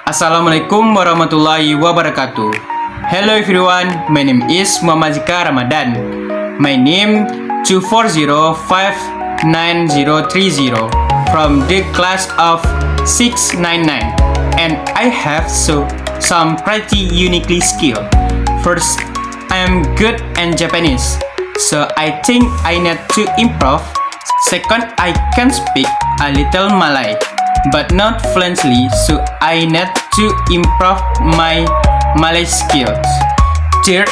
Assalamualaikum warahmatullahi wabarakatuh. Hello everyone, my name is Muhammad Zikra Ramadhan. My name 2405930 from the class of 699, and I have some pretty uniquely skill. First, I am good in Japanese, so I think I need to improve. Second, I can speak a little Malay, but not fluently, so I need to improve my Malay skills. Third,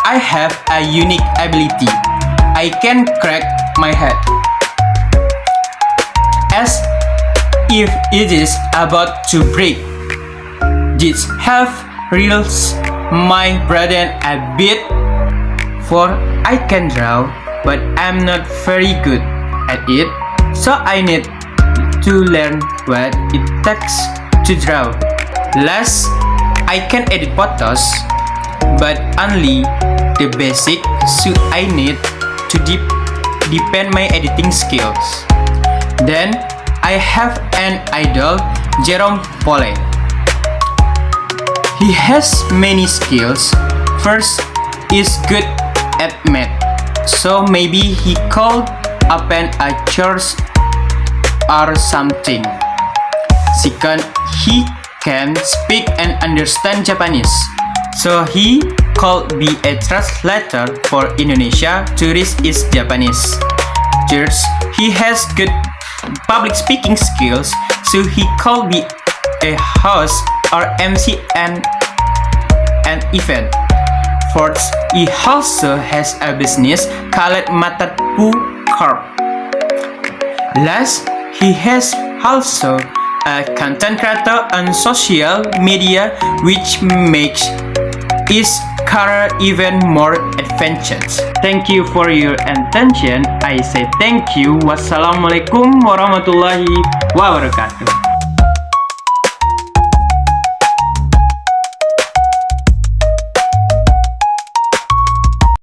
I have a unique ability. I can crack my head as if it is about to break. This help reels my brain a bit, for I can draw, but I'm not very good at it, so I need to learn what it takes to draw. Last, I can edit photos, but only the basic, so I need to deepen my editing skills. Then, I have an idol, Jerome Pole. He has many skills. First, is good at math, so maybe he could open a church or something. Second, he can speak and understand Japanese, so he could be a translator for Indonesia to reach its Japanese. Third, he has good public speaking skills, so he could be a host or MC an event. Fourth, he also has a business called Matapu Corp. Last, he has also a content creator on social media, which makes his career even more adventurous. Thank you for your attention. I say thank you. Wassalamualaikum warahmatullahi wabarakatuh.